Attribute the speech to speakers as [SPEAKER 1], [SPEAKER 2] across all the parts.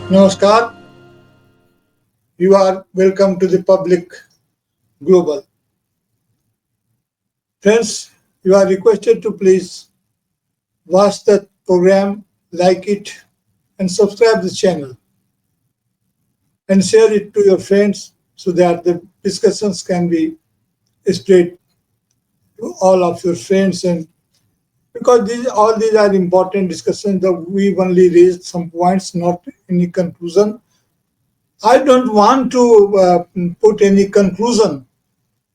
[SPEAKER 1] Namaskar, you are welcome to the public global. Friends, you are requested to please watch the program, like it, and subscribe the channel and share it to your friends so that the discussions can be spread to all of your friends and because all these are important discussions that we only raised some points, not any conclusion. I don't want to put any conclusion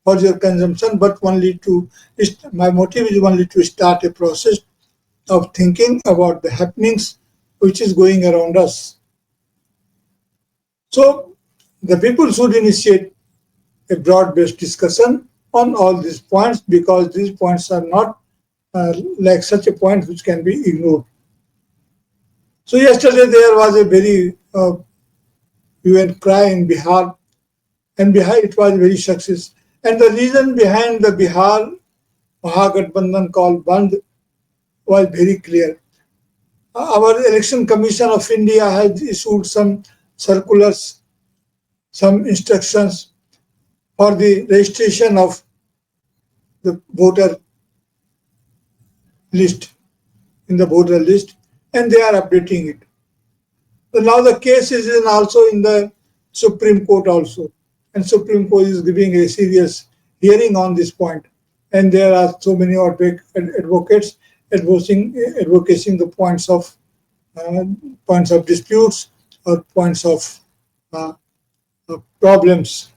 [SPEAKER 1] for your consumption, but only to my motive is only to start a process of thinking about the happenings which is going around us. So the people should initiate a broad-based discussion on all these points because these points are not like such a point which can be ignored. So yesterday there was a very UN cry in Bihar, and Bihar it was very success. And the reason behind the Bihar Mahagathbandhan called Bandh was very clear. Our Election Commission of India has issued some circulars, some instructions for the registration of the voter list in the voter list, and they are updating it. So now the case is also in the Supreme Court also, and Supreme Court is giving a serious hearing on this point. And there are so many advocates advocating the points of disputes or points of uh, problems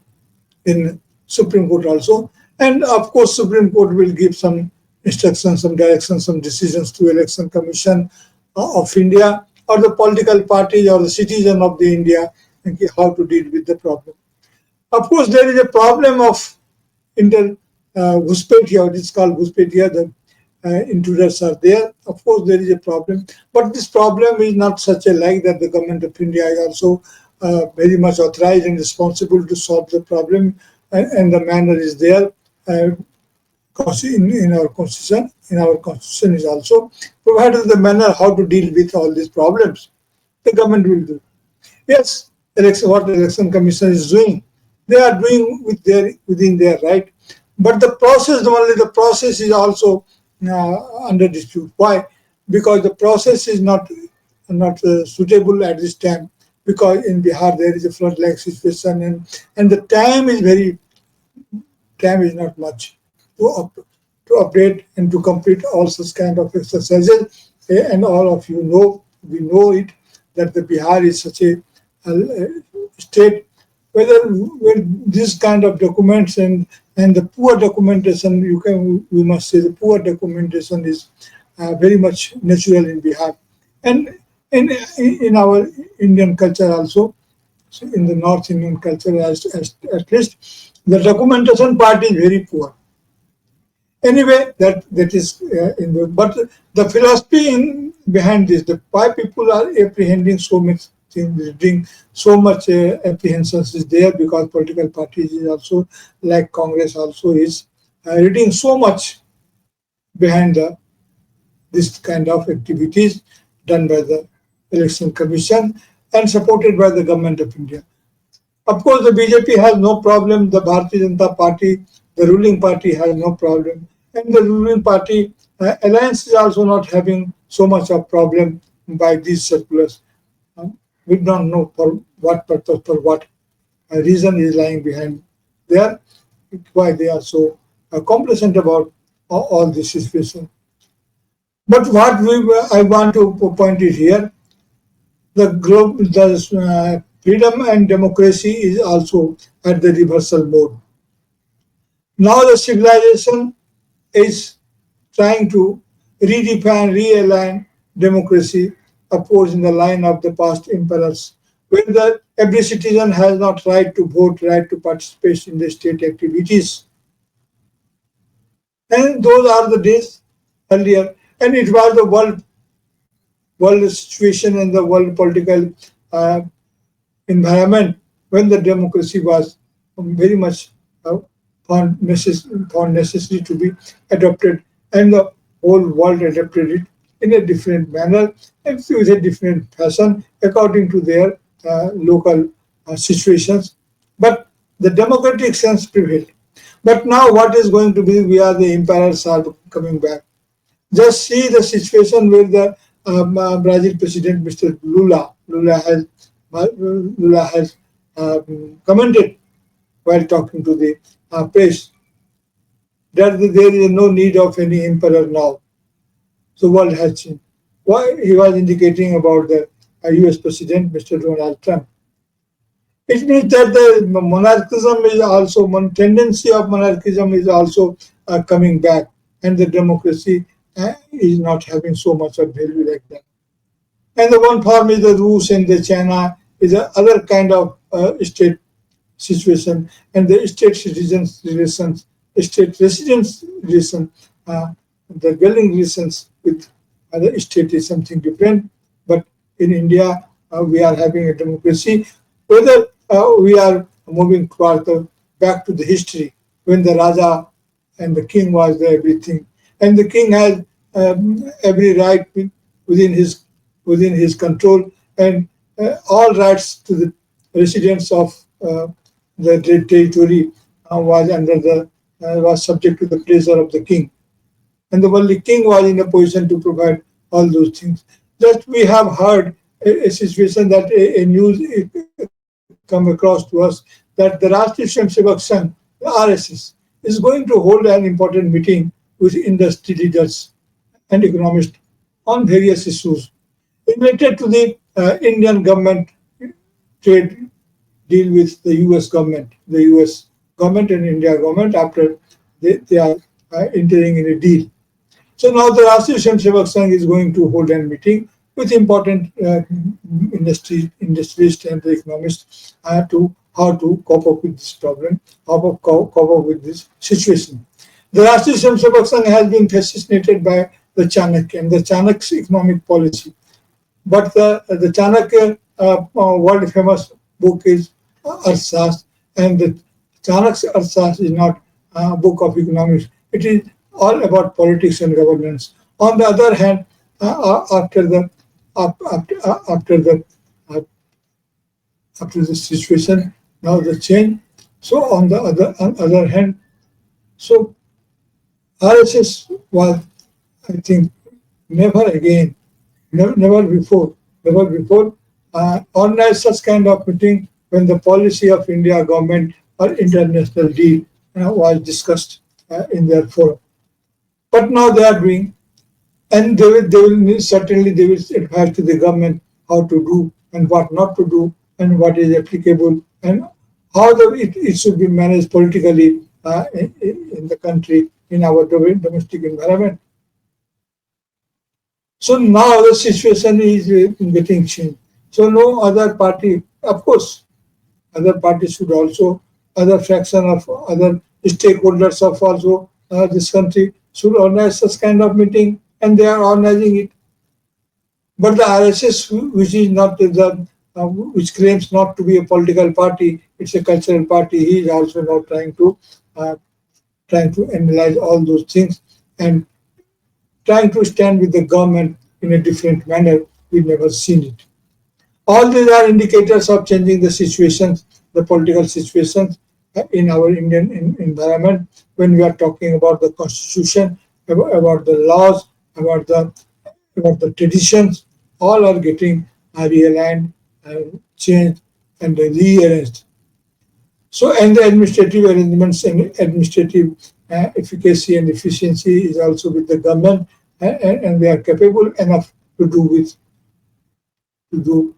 [SPEAKER 1] in Supreme Court also. And of course, Supreme Court will give some instructions, some directions, some decisions to Election Commission of India or the political parties or the citizen of the India how to deal with the problem. Of course, there is a problem of Ghuspetia, it is called Ghuspetia, the intruders are there. Of course, there is a problem, but this problem is not such a like that the government of India is also very much authorized and responsible to solve the problem, and the manner is there. In our constitution is also provided the manner how to deal with all these problems. The government will do. Yes, what the election commission is doing, they are doing within their right. But only the process is also under dispute. Why? Because the process is not suitable at this time. Because in Bihar there is a flood-like situation, and the time is not much to update and to complete all such kind of exercises. And all of you know, we know it, that the Bihar is such a state when this kind of documents and the poor documentation, we must say the poor documentation is very much natural in Bihar. And in our Indian culture also, so in the North Indian culture at least, the documentation part is very poor. Anyway, that is but the philosophy behind this, the why people are apprehending so much things, reading so much apprehensions is there because political parties is also like Congress also is reading so much behind this kind of activities done by the Election Commission and supported by the government of India. Of course, the BJP has no problem. The Bharatiya Janata Party, the ruling party, has no problem. And the ruling party alliance is also not having so much of problem by these circulars. We don't know for what purpose, for what reason is lying behind there, why they are so complacent about all this situation. But what I want to point it here, the freedom and democracy is also at the reversal mode. Now the civilization is trying to redefine, realign democracy, opposing the line of the past emperors, where every citizen has not right to vote, right to participate in the state activities. And those are the days earlier. And it was the world situation and the world political environment when the democracy was very much found necessary to be adopted, and the whole world adopted it in a different manner and with a different fashion according to their local situations, but the democratic sense prevailed. But now what is going to be, we are the empires are coming back. Just see the situation where the Brazil president, Mr. Lula has commented while talking to the press that there is no need of any emperor now. The world has changed. Why he was indicating about the US President, Mr. Donald Trump. It means that the monarchism is also, one tendency of monarchism is also coming back, and the democracy is not having so much of value like that. And the one form is the Rus and the China is a other kind of state situation, and the state citizens relations, state residents relation, the dwelling relations with other state is something different. But in India, we are having a democracy. Whether we are moving toward the, back to the history when the Raja and the king was the everything, and the king has every right within his within his control, and all rights to the residents of the territory was under the was subject to the pleasure of the king, and the only king was in a position to provide all those things. Just we have heard a situation that a news come across to us that the Rashtriya Swayamsevak Sangh, the RSS, is going to hold an important meeting with industry leaders and economists on various issues related to the Indian government trade deal with the US government, the US government and India government after they are entering in a deal. So now the Rashtriya Swayamsevak Sangh is going to hold a meeting with important industrialists and the economists to how to cope up with this problem, how to cope up with this situation. The Rashtriya Swayamsevak Sangh has been fascinated by the Chanakya and the Chanakya's economic policy. But the Chanakya world famous book is Arthashastra, and the Chanakya's Arthashastra is not a book of economics. It is all about politics and governance. On the other hand, after the after the uh, after the situation, now the change. So on other hand, so RSS was, I think, never again, never before, never before organized such kind of meeting when the policy of India government or international deal was discussed in their forum. But now they are doing, and certainly they will advise to the government how to do and what not to do and what is applicable and how it should be managed politically in the country in our domestic environment. So now the situation is getting changed. So no other party, of course, other parties should also, other fraction of other stakeholders of also this country should organize such kind of meeting, and they are organizing it. But the RSS, which is not the which claims not to be a political party, it's a cultural party. He is also now uh, trying to analyze all those things and trying to stand with the government in a different manner. We've never seen it. All these are indicators of changing the situations, the political situations in our Indian environment when we are talking about the constitution, about the laws, about the about the traditions, all are getting realigned, changed, and rearranged. So, and the administrative arrangements and administrative efficacy and efficiency is also with the government, and they are capable enough to do with to do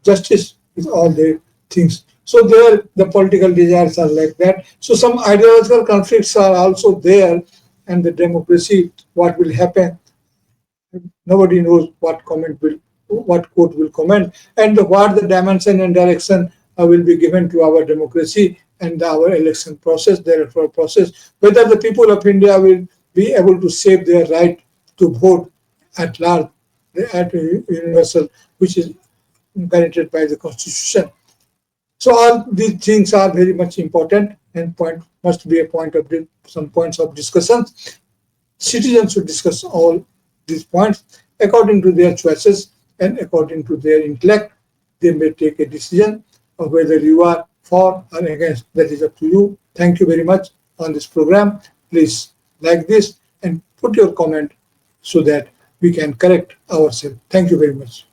[SPEAKER 1] justice with all the things. So there, the political desires are like that. So some ideological conflicts are also there, and the democracy, what will happen, nobody knows what court will comment, and what the dimension and direction will be given to our democracy and our election process, the electoral process, whether the people of India will be able to save their right to vote at large, at universal, which is guaranteed by the constitution. So all these things are very much important and point must be a point of some points of discussion. Citizens should discuss all these points according to their choices and according to their intellect. they may take a decision of whether you are for or against. That is up to you. Thank you very much on this program. Please like this and put your comment so that we can correct ourselves. Thank you very much.